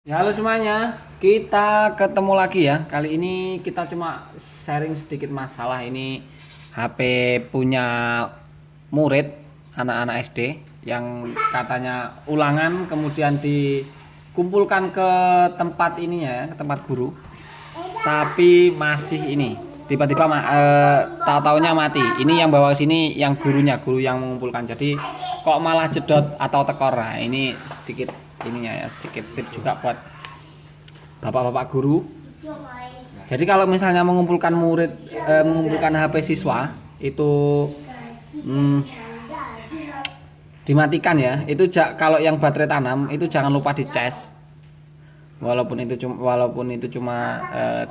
Ya, halo semuanya, kita ketemu lagi ya. Kali ini kita cuma sharing sedikit masalah ini HP punya murid anak-anak SD yang katanya ulangan kemudian dikumpulkan ke tempat ininya ya, ke tempat guru. Tapi masih ini tiba-tiba tahu-taunya mati. Ini yang bawa ke sini yang gurunya, guru yang mengumpulkan. Jadi kok malah jedot atau tekor. Nah, ini sedikit ininya ya, sedikit tips juga buat bapak-bapak guru. Jadi kalau misalnya mengumpulkan mengumpulkan HP siswa itu dimatikan ya. Itu kalau yang baterai tanam itu jangan lupa dicas. Walaupun itu cuma 5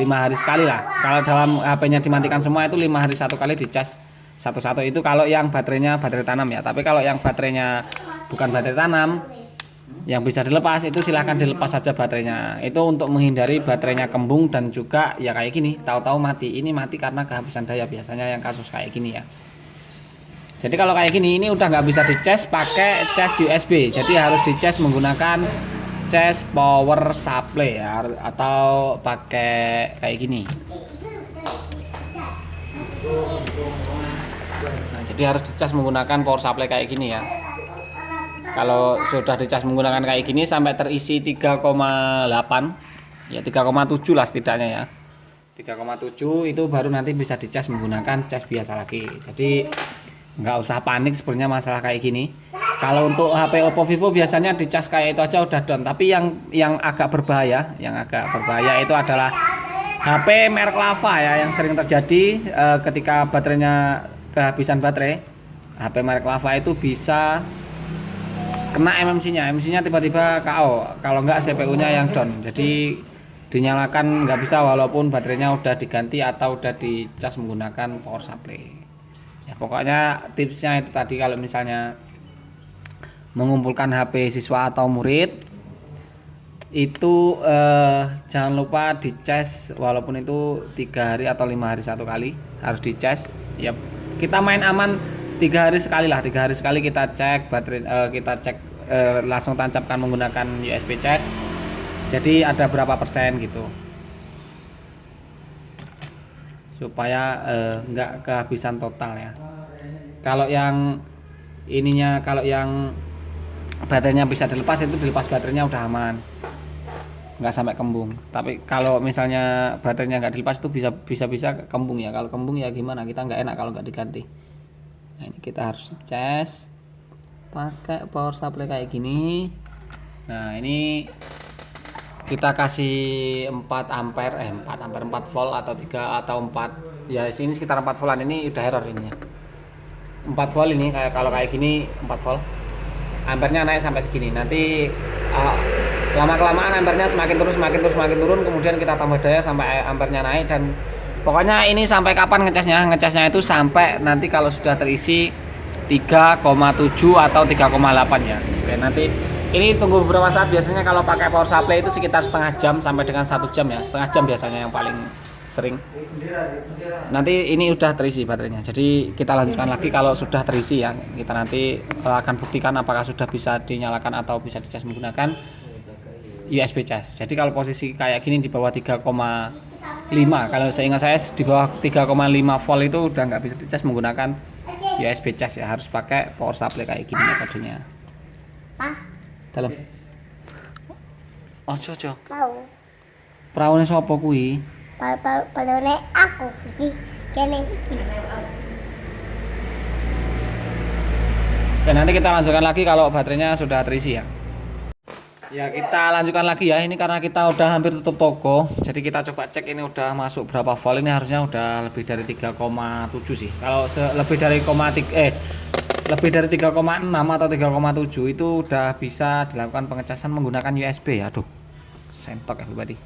hari sekali lah. Kalau dalam HP-nya dimatikan semua itu 5 hari satu kali dicas satu-satu. Itu kalau yang baterainya baterai tanam ya. Tapi kalau yang baterainya bukan baterai tanam, yang bisa dilepas itu silahkan dilepas saja baterainya. Itu untuk menghindari baterainya kembung dan juga ya kayak gini, tahu-tahu mati. Ini mati karena kehabisan daya biasanya yang kasus kayak gini ya. Jadi kalau kayak gini ini udah nggak bisa dicas pakai cas USB. Jadi harus dicas menggunakan cas power supply ya, atau pakai kayak gini. Nah, jadi harus dicas menggunakan power supply kayak gini ya. Kalau sudah dicas menggunakan kayak gini sampai terisi 3,8 ya, 3,7 lah setidaknya ya. 3,7 itu baru nanti bisa dicas menggunakan cas biasa lagi. Jadi nggak usah panik sebenarnya masalah kayak gini. Kalau untuk HP Oppo Vivo biasanya dicas kayak itu aja udah down. Tapi yang agak berbahaya, itu adalah HP merek Lava ya, yang sering terjadi ketika baterainya kehabisan baterai. HP merek Lava itu bisa kena MMC-nya tiba-tiba KO. Kalau nggak CPU-nya yang down. Jadi dinyalakan nggak bisa walaupun baterainya udah diganti atau udah dicas menggunakan power supply. Ya pokoknya tipsnya itu tadi, kalau misalnya mengumpulkan HP siswa atau murid itu jangan lupa dicas, walaupun itu 3 hari atau 5 hari satu kali harus dicas ya. Kita main aman 3 hari sekali lah, 3 hari sekali kita cek baterai, langsung tancapkan menggunakan USB cas. Jadi ada berapa persen gitu supaya nggak kehabisan total ya. Kalau yang baterainya bisa dilepas, itu dilepas baterainya udah aman, nggak sampai kembung. Tapi kalau misalnya baterainya nggak dilepas itu bisa kembung ya. Kalau kembung ya gimana, kita nggak enak kalau nggak diganti. Nah, ini kita harus cas pakai power supply kayak gini. Nah, ini kita kasih 4 ampere 4 volt atau 3 atau 4 ya, sini sekitar 4 voltan. Ini udah error ininya 4 volt. Ini kalau kayak gini 4 volt, ampernya naik sampai segini. Nanti lama-kelamaan ampernya semakin turun, kemudian kita tambah daya sampai ampernya naik. Dan pokoknya ini sampai kapan ngecasnya itu sampai nanti kalau sudah terisi 3,7 atau 3,8 ya. Oke, nanti ini tunggu beberapa saat. Biasanya kalau pakai power supply itu sekitar setengah jam sampai dengan 1 jam ya. Setengah jam biasanya yang paling sering. Nanti ini udah terisi baterainya. Jadi kita lanjutkan lagi kalau sudah terisi ya. Kita nanti akan buktikan apakah sudah bisa dinyalakan atau bisa dicas menggunakan USB cas. Jadi kalau posisi kayak gini di bawah 3,5, kalau seingat saya di bawah 3,5 volt itu udah nggak bisa dicas menggunakan USB cas ya. Harus pakai power supply kayak gini metodenya. Dalam. Ojo. Praune sapa kuwi? Palone aku iki kene iki. Dan nanti kita lanjutkan lagi kalau baterainya sudah terisi ya. Ya, kita lanjutkan lagi ya. Ini karena kita udah hampir tutup toko. Jadi kita coba cek ini udah masuk berapa volt. Ini harusnya udah lebih dari 3,7 sih. Kalau lebih dari 3,6 atau 3,7 itu udah bisa dilakukan pengecasan menggunakan USB ya. Aduh, sentok everybody.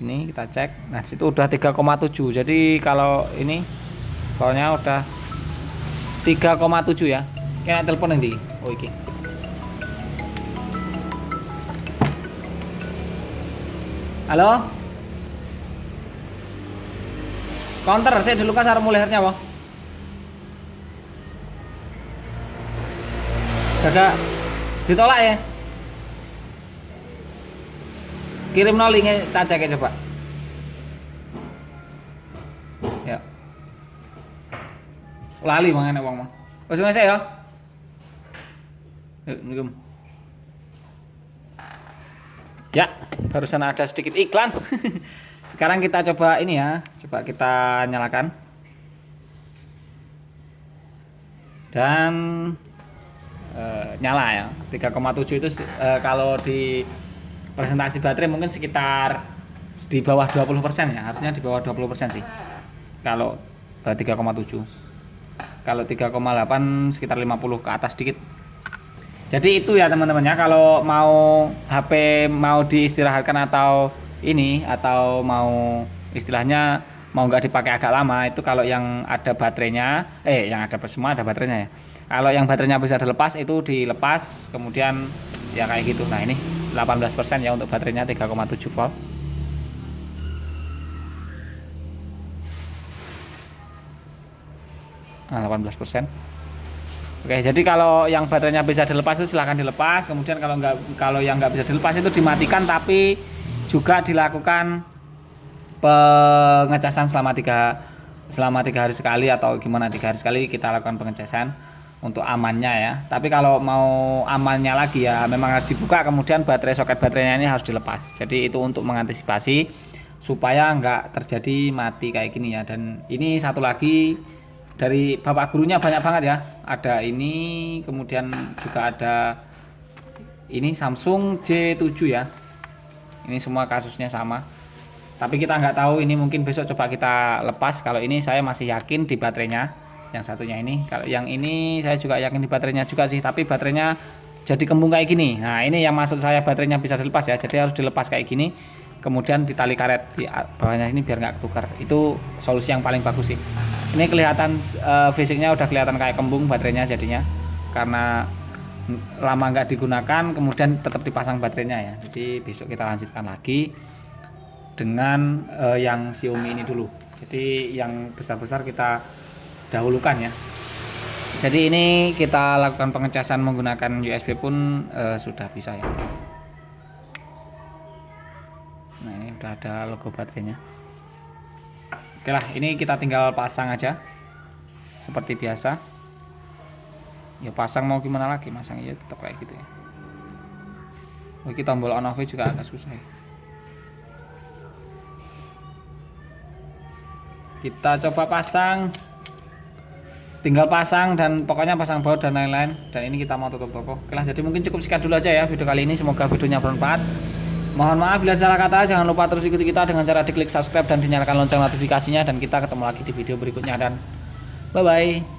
Ini kita cek. Nah, situ udah 3,7. Jadi kalau ini soalnya udah 3,7 ya. Kena telepon nanti. Oh, iki. Halo? Counter, saya dulu kasar mulhernya, Wah. Gagak ditolak ya. Kirim no linknya tak cek ya, coba. Ya. Lali mangan wong mah. Wis mesek ya. Yuk, Assalamualaikum. Ya, barusan ada sedikit iklan. Sekarang kita coba ini ya, coba kita nyalakan. Dan nyala ya. 3,7 itu kalau di presentasi baterai mungkin sekitar di bawah 20% ya, harusnya di bawah 20% sih. Kalau 3,7. Kalau 3,8 sekitar 50 ke atas dikit. Jadi itu ya teman-teman ya, kalau mau HP mau diistirahatkan atau ini atau mau istilahnya mau nggak dipakai agak lama, itu kalau yang ada baterainya yang ada semua ada baterainya ya. Kalau yang baterainya bisa dilepas itu dilepas, kemudian ya kayak gitu. Nah ini 18% ya untuk baterainya 3,7 volt. Nah, 18%. Oke, jadi kalau yang baterainya bisa dilepas itu silahkan dilepas. Kemudian kalau yang nggak bisa dilepas itu dimatikan, tapi juga dilakukan pengecasan selama 3 hari sekali atau gimana 3 hari sekali kita lakukan pengecasan untuk amannya ya. Tapi kalau mau amannya lagi ya memang harus dibuka, kemudian soket baterainya ini harus dilepas. Jadi itu untuk mengantisipasi supaya nggak terjadi mati kayak gini ya. Dan ini satu lagi dari bapak gurunya banyak banget ya, ada ini, kemudian juga ada ini Samsung J7 ya, ini semua kasusnya sama, tapi kita nggak tahu, ini mungkin besok coba kita lepas. Kalau ini saya masih yakin di baterainya, yang satunya ini. Kalau yang ini saya juga yakin di baterainya juga sih, tapi baterainya jadi kembung kayak gini. Nah ini yang maksud saya baterainya bisa dilepas ya, jadi harus dilepas kayak gini, kemudian ditali karet di bawahnya ini biar nggak ketukar. Itu solusi yang paling bagus sih. Ini kelihatan fisiknya udah kelihatan kayak kembung baterainya jadinya, karena lama nggak digunakan kemudian tetap dipasang baterainya ya. Jadi besok kita lanjutkan lagi dengan yang Xiaomi ini dulu. Jadi yang besar-besar kita dahulukan ya. Jadi ini kita lakukan pengecasan menggunakan USB pun sudah bisa ya. Nah ini udah ada logo baterainya. Oke lah, ini kita tinggal pasang aja seperti biasa. Ya pasang mau gimana lagi, masang ya tetap kayak gitu ya. Oke, tombol on off juga agak susah ya. Kita coba pasang, tinggal pasang dan pokoknya pasang baut dan lain-lain. Dan ini kita mau tutup toko. Oke lah, jadi mungkin cukup sekian dulu aja ya video kali ini. Semoga videonya bermanfaat. Mohon maaf bila salah kata, jangan lupa terus ikuti kita dengan cara diklik subscribe dan dinyalakan lonceng notifikasinya, dan kita ketemu lagi di video berikutnya, dan bye bye.